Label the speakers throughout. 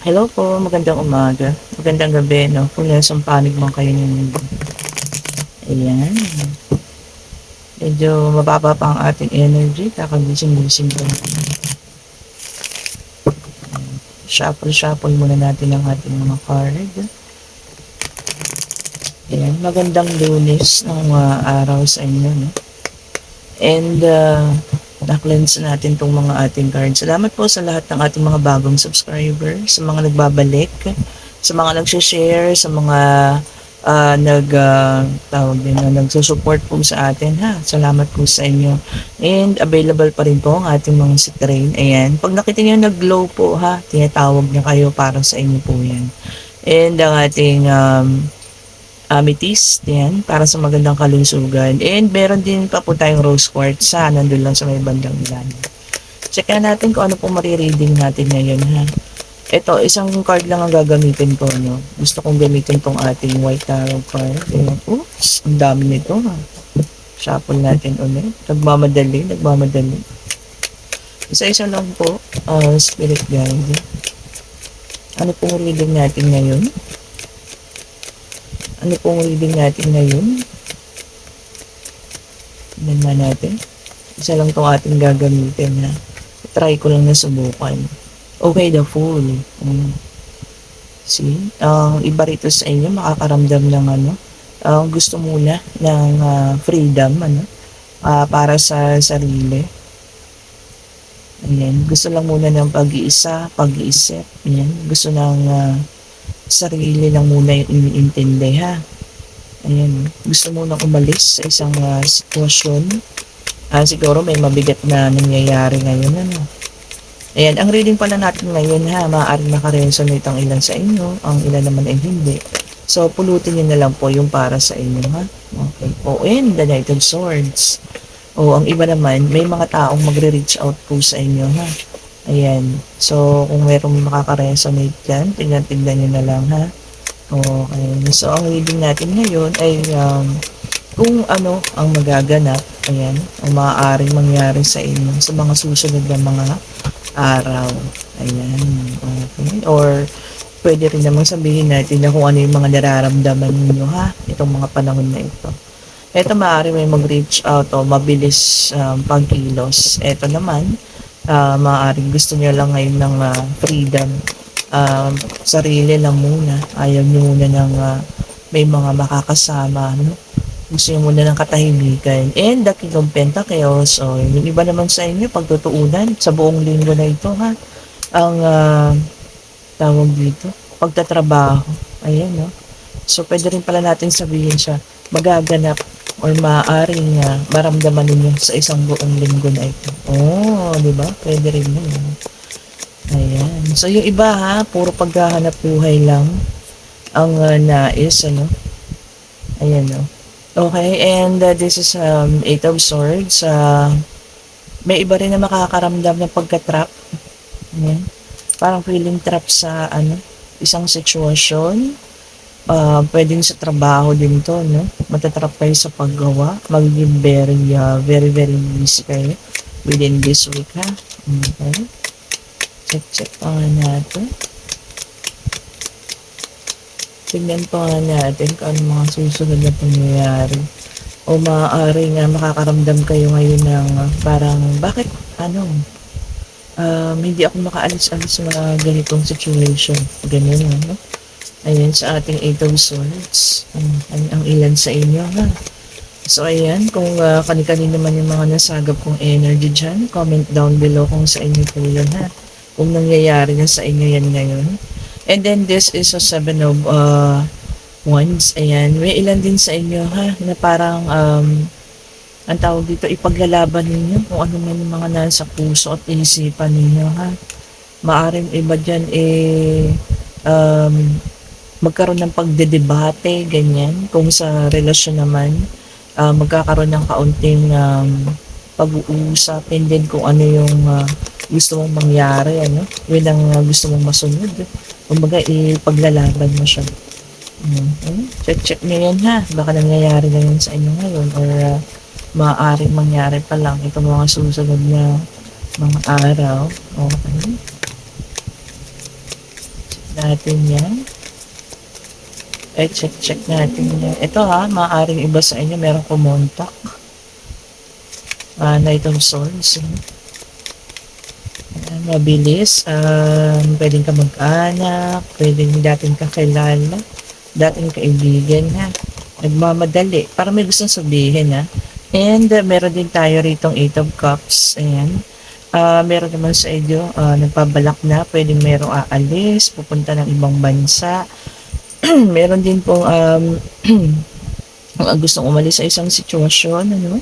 Speaker 1: Hello po, magandang umaga, magandang gabi 'no, kung nasang panig man kayo ng mundo. Ayan, medyo mababa pa ang ating energy, kakagising-gising ko lang. Shuffle-shuffle muna natin ang ating mga card. Ayan, magandang Lunes ng araw sa inyo 'no. And, na-cleanse natin 'tong mga ating cards. Salamat po sa lahat ng ating mga bagong subscriber, sa mga nagbabalik, sa mga nagse-share, sa mga tawag din na nagsusupport po sa atin ha. Salamat po sa inyo. And available pa rin po ang ating mga sitrain. Ayan. Pag nakita niyo nag-glow po ha, tinatawag niya kayo para sa inyo po yan. And ang ating amethyst, yan, para sa magandang kalusugan. And meron din pa po tayong rose quartz sa nandun lang sa may bandang ilalim. Check natin kung ano po marireading natin ngayon ha. Ito, isang card lang ang gagamitin ko, no? Gusto kong gamitin tong ating white tarot card. Ayan. Oops, ang dami nito, ha? Shuffle natin ulit. Nagmamadali. Isa-isa lang po, spirit guide. Ano pong reading natin ngayon? Tignan natin. Isa lang tong ating gagamitin, ha? Try ko lang na subukan. Okay, the Fool. See? Iba rito sa inyo, makakaramdam ng gusto muna ng freedom, para sa sarili. Ayan, gusto lang muna ng pag-iisa, pag-iisip. Ayan, gusto ng sarili lang muna yung iniintindi, ha? Ayan, gusto muna umalis sa isang sitwasyon. Siguro may mabigat na nangyayari ngayon, Ayan, ang reading pala natin ngayon ha, maaaring nakaresonate ang ilan sa inyo, ang ilan naman ay hindi. So, pulutin nyo na lang po yung para sa inyo ha. Okay po, and the Knight of Swords. O, ang iba naman, may mga taong magre-reach out po sa inyo ha. Ayan, so kung merong makakaresonate dyan, tignan-tignan nyo na lang ha. Okay, so ang reading natin ngayon ay kung ano ang magaganap, ayan, ang maaaring mangyari sa inyo sa mga susunod na mga araw. Ayan. Okay. Or pwede rin namang sabihin natin na kung ano yung mga nararamdaman ninyo ha, itong mga panahon na ito. Ito maaari may mag-reach out o mabilis pagkilos. Ito naman, maaaring gusto nyo lang ngayon ng freedom. Sarili lang muna. Ayaw nyo muna ng may mga makakasama. No? Gusto nyo muna ng katahimikan. And the King of Pentacles, so yung iba naman sa inyo, pagtutuunan sa buong linggo na ito ha, ang tawag dito, pagtatrabaho. Ayan, no? So, pwede rin pala natin sabihin siya, magaganap or maaaring maramdaman ninyo sa isang buong linggo na ito. Oh, di ba? Pwede rin yun. Ayan. So, yung iba ha, puro paghahanap buhay lang ang nais, Ayan, no? Okay, and this is Eight of Swords. May iba rin na makakaramdam ng pagka-trap. Ayan. Parang feeling trap sa isang sitwasyon. Pwedeng sa trabaho din to, no? Matatrap kayo sa paggawa. Magiging very, very busy kayo within this week, ha? Okay. Check pa nga natin. Tignan pa nga natin kung ano mga susunod na pangyayari. O maaari nga makakaramdam kayo ngayon ng parang, bakit, hindi ako makaalis-alis sa ganitong situation. Ganyan, Ayan, sa ating Eight of Swords. Ang ilan sa inyo, ha? So, ayan, kung kani-kani naman yung mga nasagap kong energy dyan, comment down below kung sa inyo po yan, ha? Kung nangyayari na sa inyo yan ngayon. And then, this is a Seven of Wands. Ayan, may ilan din sa inyo, ha? Na parang, ang tawag dito, ipaglalaban ninyo kung ano man yung mga nasa puso at isipan ninyo, ha? Maaring iba dyan, magkaroon ng pagdedebate, ganyan. Kung sa relasyon naman, magkakaroon ng kaunting pag-uusap, and then kung ano yung gusto mong mangyari, yun ang gusto mong masunod. Kumbaga, ipaglalaban mo siya. Check nyo yan ha. Baka nangyayari na yun sa inyo ngayon or maaaring mangyari pa lang itong mga susunod na mga araw. Okay. natin yan. Check natin yan. Ito ha, maaaring iba sa inyo meron kumontak. Na itong source. Mabilis. Pwedeng ka mag-anak, pwedeng dating kakilala, dating kaibigan ha. Nagmamadali. Para may gustong sabihin ha. And meron din tayo ritong 8 of Cups. Ayan. Meron naman sa inyo, nagpabalak na, pwedeng merong aalis, pupunta ng ibang bansa. Meron din pong gustong umalis sa isang sitwasyon, ano?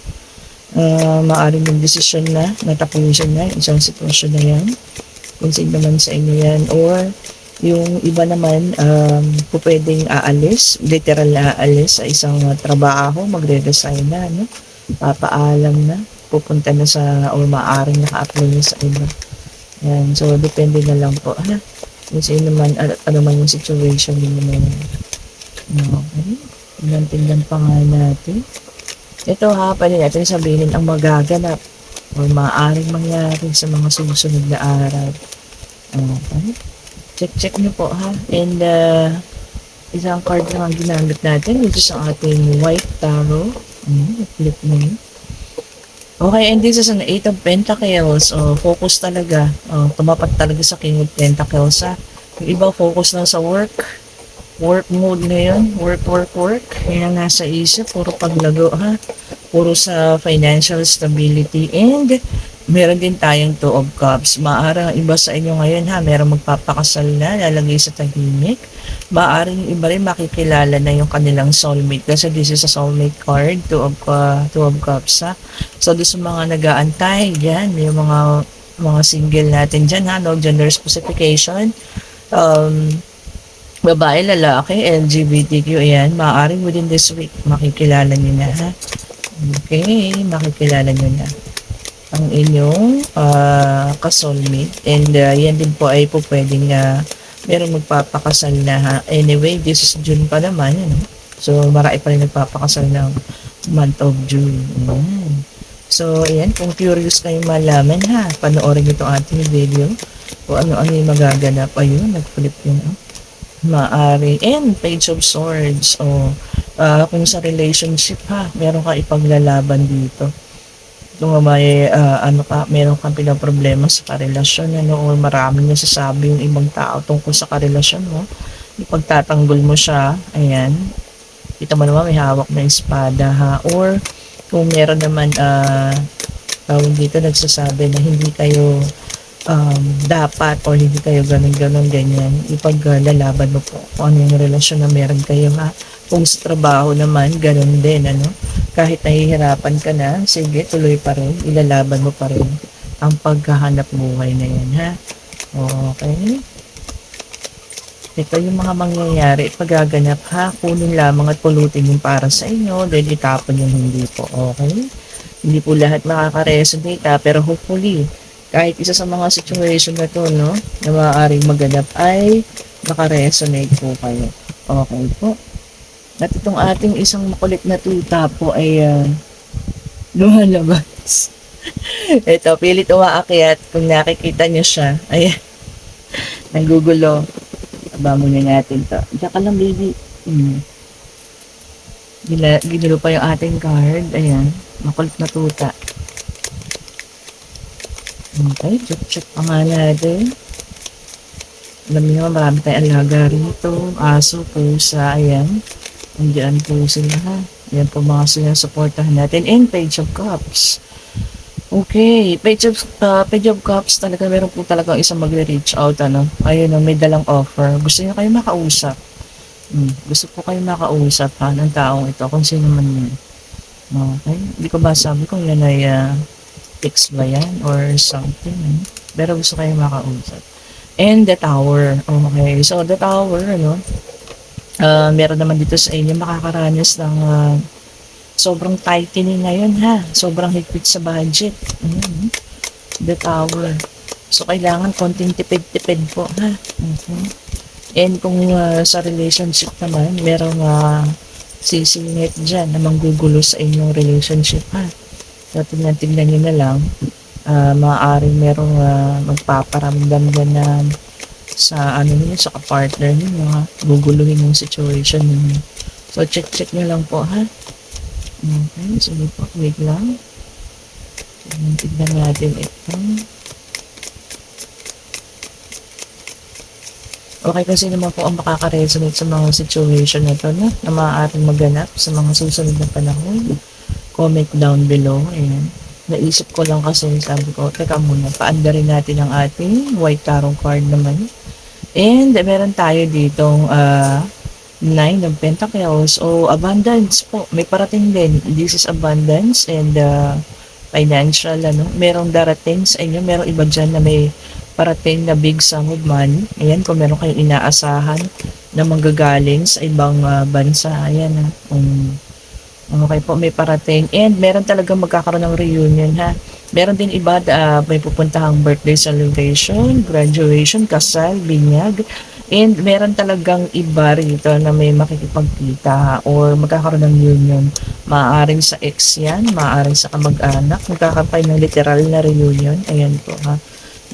Speaker 1: Maaaring magdesisyon na, natapusin na yung isang sitwasyon na yan. Kung sino naman sa inyo yan. Or, yung iba naman, pwedeng aalis, literal na aalis sa isang trabaho, magre-resign na, ano? Papaalam na, pupunta na sa, or maaaring naka-apply na sa iba. Yan, so, depende na lang po, ha? Kung sino naman, ano man yung situation din naman. Okay. Tingnan pa nga natin. Ito ha, pwede natin sabihin ang magaganap o maaaring mangyari sa mga susunod na araw. Okay. Check nyo po ha. And isang card na ang ginamit natin, which is ang ating White Tarot. Flip na yun. Okay, and this is an 8 of Pentacles. Focus talaga. Tumapat talaga sa King of Pentacles ha. Yung iba focus lang sa work mode ngayon, work. Yan ang nasa isip, puro paglago ha, puro sa financial stability. And meron din tayong 2 of Cups. Maaaring iba sa inyo ngayon ha, meron magpapakasal na, lalagay sa tahimik. Maaaring iba rin makikilala na yung kanilang soulmate, kasi this is a soulmate card, 2 of Cups ha. So doon sa mga nag-aantay dyan, yung mga single natin dyan ha, no gender specification, babae, lalaki, LGBTQ, ayan, maaaring within this week, makikilala nyo na, ha? Okay, makikilala nyo na ang inyong ka-soulmate. And yan din po ay po pwedeng meron magpapakasal na, ha? Anyway, this is June pa naman, ano? So, marami pa rin nagpapakasal ng month of June. Ayan. So, ayan, kung curious kayong malaman, ha, panoorin nyo itong ating video o ano-ano yung magaganap. Ayun, nag-flip yun, maari. And Page of Swords. Kung sa relationship ha, meron ka ipaglalaban dito. Kung may meron kang pinaproblema sa karelasyon, ano, o maraming nasasabi yung ibang tao tungkol sa karelasyon mo, ipagtatanggol mo siya, ayan. Kita mo naman may hawak na espada ha. Or kung meron naman tawag dito nagsasabi na hindi kayo dapat or hindi kayo ganun ganyan, ipaglalaban mo po kung ano yung relasyon na meron kayo ha. Kung sa trabaho naman, ganun din, ano, kahit nahihirapan ka na, sige, tuloy pa rin, ilalaban mo pa rin ang paghahanap buhay na yan ha. Okay, ito yung mga mangyayari, pagaganap ha, kunin lamang at pulutin yung para sa inyo, then itapon yung hindi po. Okay, hindi po lahat makaka-resonate ha, pero hopefully kahit isa sa mga situation na to, no, na maaaring maganap ay makaresonate po kayo. Okay po. At itong ating isang makulit na tuta po ay lumalabas. Ito, pilit umaakyat. Kung nakikita niyo siya, ayan, nagugulo. Aba muna natin to. Diyan ka lang, baby. Ginulo pa yung ating card. Ayan, makulit na tuta. Okay, check pa nga natin. Alam niyo, marami tayong alaga rito. Aso, pusa, ayan. Andiyan po sila ha. Ayan po mga sinusuportahan natin. And Page of Cups. Okay, Page of Cups talaga, meron po talaga isang magre-reach out, ano. Ayun, may dalang offer. Gusto niyo kayo makausap. Gusto po kayo makausap ha, ng taong ito, kung sino man yun. Okay, hindi ko ba sabi kung yan ay fix ba yan or something, pero gusto kayo makausap. And the Tower. Okay, so the Tower, ano, meron naman dito sa inyo makakaranas ng sobrang tightening ngayon ha, sobrang higpit sa budget. The Tower, so kailangan konting tipid-tipid po ha. And kung sa relationship naman, merong sisingit dyan na manggugulo sa inyong relationship ha. So, tignan nyo na lang, maaaring merong magpaparamdam dyan na sa ano niyo, sa partner niyo ha. Guguluhin yung situation niyo. So, check niyo lang po ha. Okay, sige po, wait lang. Tignan natin ito. Okay, kasi naman po ang makaka-resonate sa mga situation na ito, no? Na maaaring maganap sa mga susunod na panahon. Comment down below. Ayan. Naisip ko lang kasi, sabi ko, teka muna, paanda rin natin ang ating white tarot card naman. And meron tayo ditong Nine of Pentacles o abundance po. May parating din. This is abundance and financial, ano. Merong darating sa inyo. Merong iba dyan na may parating na big sum of money. Ayan, kung meron kayong inaasahan na manggagaling sa ibang bansa. Ayan, ha. Okay po, may parating. And meron talagang magkakaroon ng reunion, ha. Meron din iba, may pupuntahang birthday celebration, graduation, kasal, binyag. And meron talagang iba rito na may makikipagkita or magkakaroon ng union. Maaaring sa ex yan, maaaring sa kamag-anak. Magkakaroon ng literal na reunion. Ayan po, ha.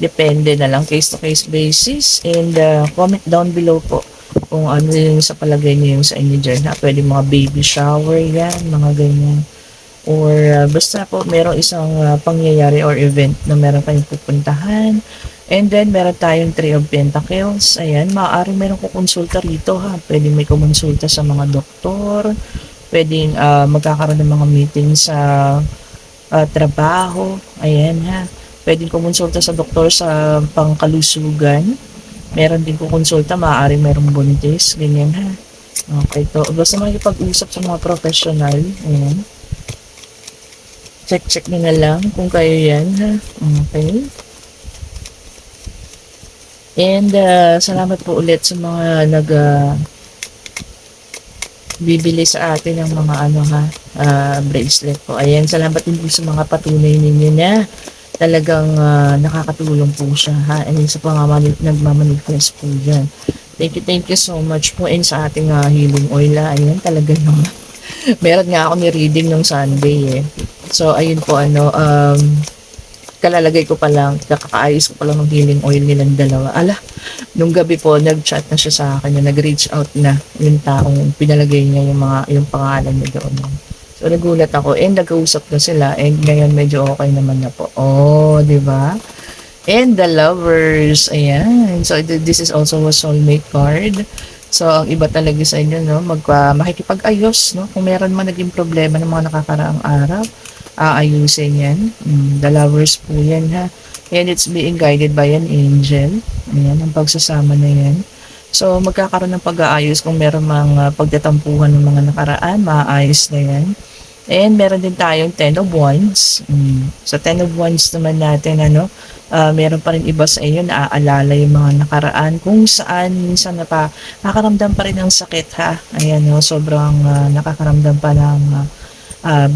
Speaker 1: Depende na lang, case-to-case basis. And comment down below po kung ano yung sa palagay niyo yung sa inyo dyan. Ha? Pwede mga baby shower yan, mga ganyan. Or basta po merong isang pangyayari or event na meron kayong pupuntahan. And then meron tayong Three of Pentacles. Ayan, maaaring meron kukonsulta rito ha. Pwede may kumonsulta sa mga doktor. Pwedeng magkakaroon ng mga meeting sa trabaho. Ayan ha. Pwedeng kumonsulta sa doktor sa pangkalusugan. Meron din kukonsulta, maaaring merong buntis. Ganyan ha. Okay to. Basta makikipag-usap sa mga professional. Ayan. Check nyo na lang kung kayo yan ha. Okay. And salamat po ulit sa mga bibili sa atin ng mga ano ha, bracelet po. Ayan, salamat din po sa mga patunay ninyo na talagang nakakatulong po siya ha. And sa nagmamanifest po dyan. Thank you so much po. And sa ating healing oil ayan, talagang naman. Meron nga ako ni-reading nung Sunday eh. So, ayun po kalalagay ko pa lang, kakakaayos ko pa lang ng healing oil nilang dalawa. Nung gabi po, nag-chat na siya sa akin, nag-reach out na yung taong pinalagay niya yung pangalan niya doon. So, nagulat ako, and nag-uusap na sila, and ngayon medyo okay naman na po. Oh, di ba? And the lovers, ayan. So, this is also a soulmate card. So, ang iba talaga sa inyo, no, makikipag-ayos, no, kung meron man naging problema ng mga nakakaraang araw, aayusin yan. The lovers po yan, ha. And it's being guided by an angel. Ayan, ang pagsasama na yan. So, magkakaroon ng pag-aayos kung meron mga pagtatampuhan ng mga nakaraan, maayos na yan. And meron din tayong Ten of Wands. Sa Ten of Wands naman natin, meron pa rin iba sa inyo na aalala yung mga nakaraan kung saan minsan nakakaramdam pa rin ng sakit ha. Ayan, no, sobrang nakakaramdam pa ng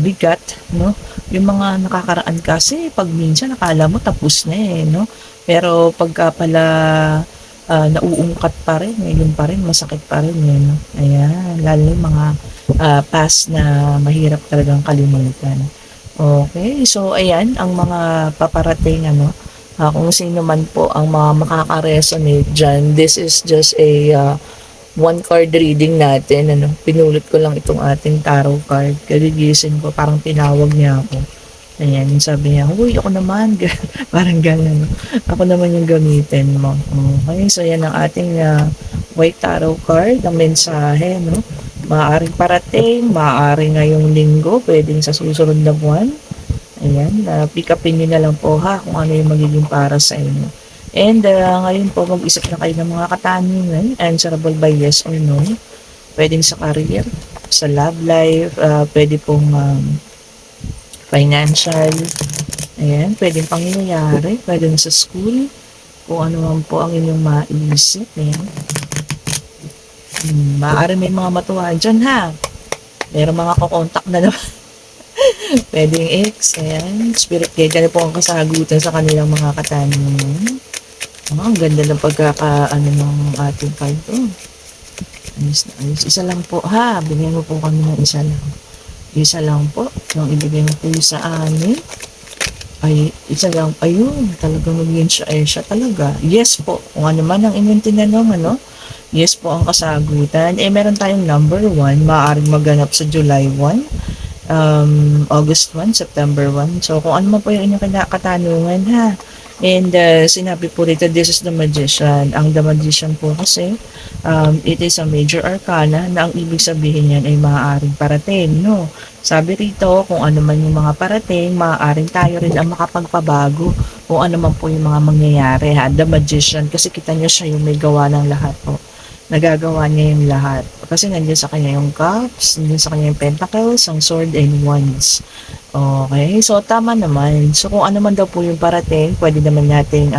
Speaker 1: bigat, no? Yung mga nakakaraan kasi pag minsan nakala mo tapos na eh, no? Pero pagka pala nauungkat pa rin, ngayon pa rin, masakit pa rin eh, no? Ayan, lalo yung mga past na mahirap talagang kalimutan. Okay, so ayan, ang mga paparating, kung sino man po ang mga makaka-resonate dyan, this is just a one card reading natin. Pinulot ko lang itong ating tarot card. Kagigising ko, parang tinawag niya ako. Ayan, sabi niya, "Uy, ako naman." Parang gano'n. Ako naman yung gamitin mo. Okay, so yan ang ating white tarot card, ang mensahe, no? Maaaring parating, maaaring ngayong linggo, pwedeng sa susunod na buwan. Ayan, pick upin nyo na lang po ha kung ano yung magiging para sa inyo. And ngayon po, mag-isip na kayo ng mga katanungan, answerable by yes or no. Pwedeng sa career, sa love life, pwede pong financial, ayan, pwedeng pangyayari, pwedeng sa school, kung ano man po ang inyong maisip, ayan. Maaari may mga matuwa dyan ha. Meron mga kukontak na naman. Pwedeng ex, ayan, spirit guide, ano po ang kasagutan sa kanilang mga katanungan. Ang ganda ng ng ating card to. Ayos na ayos. Isa lang po ha. Bigyan mo po kami ng isa lang. Isa lang po. Yung ibigay mo po sa amin. Ay, isa lang, ayun, talagang naging siya, eh, siya talaga. Yes po, kung ano man ang inyong tinanong, ano, yes po ang kasagutan. Eh, meron tayong number 1, maaaring maganap sa July 1, August 1, September 1. So, kung ano man po yung inyong katanungan, ha. And sinabi po rito, this is the magician. Ang the magician po kasi, it is a major arcana na ang ibig sabihin niyan ay maaaring parating, no? Sabi rito, kung ano man yung mga parating, maaaring tayo rin ang makapagpabago kung ano man po yung mga mangyayari, ha. The magician, kasi kita niyo siya yung may gawa ng lahat po. Nagagawa niya yung lahat. Kasi nandiyan sa kanya yung cups, nandiyan sa kanya yung pentacles, ang sword and wands. Okay, so tama naman. So kung ano man daw po yung parating, pwede naman natin,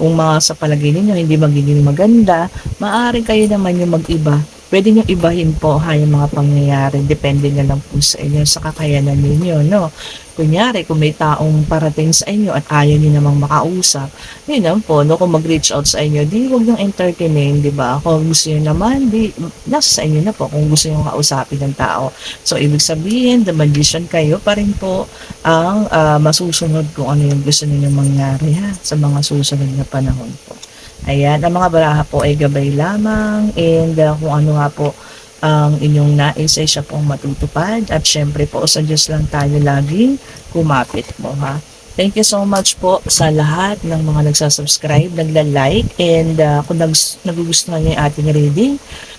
Speaker 1: kung mga sa palagay ninyo hindi magiging maganda, maaari kayo naman yung mag-iba. Pwede nyo ibahin po ha yung mga pangyayari. Depende na lang po sa inyo, sa kakayanan ninyo, no? Kunyari, kung may taong parating sa inyo at ayaw nyo namang makausap, yun lang po, no? Kung mag-reach out sa inyo, di huwag nang entertainin, di ba? Kung gusto nyo naman, di, nasa sa inyo na po kung gusto nyo kausapin ng tao. So, ibig sabihin, the magician kayo pa rin po ang masusunod kung ano yung gusto ninyong mangyari ha, sa mga susunod na panahon po. Ayan, ang mga baraha po ay gabay lamang and kung ano nga po ang inyong nais ay siya pong matutupad at syempre po sa Diyos lang tayo laging kumapit mo ha. Thank you so much po sa lahat ng mga nagsasubscribe, nagla-like, and kung nagugustuhan niyo yung ating reading,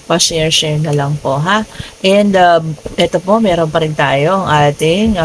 Speaker 1: pa-share na lang po ha. And ito po, meron pa rin tayo ang ating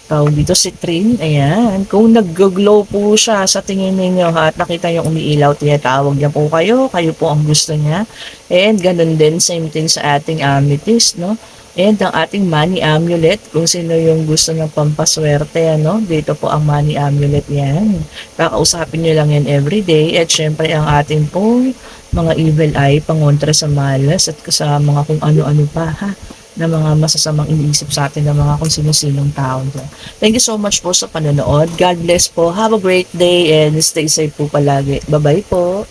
Speaker 1: tawag dito si Trin, ayan. Kung nag-glow po siya sa tingin ninyo ha, at nakita niyo umiilaw, tinatawag niya po kayo po ang gusto niya. And ganun din, same thing sa ating amethyst, no? And ang ating money amulet, kung sino yung gusto ng pampaswerte, ano, dito po ang money amulet yan. Kakausapin niyo lang yan everyday. At syempre ang ating pong mga evil eye, pangontra sa malas at sa mga kung ano-ano pa ha na mga masasamang iniisip sa atin ng mga kung sino-sinong tao dyan. Thank you so much po sa panonood. God bless po. Have a great day and stay safe po palagi. Bye-bye po.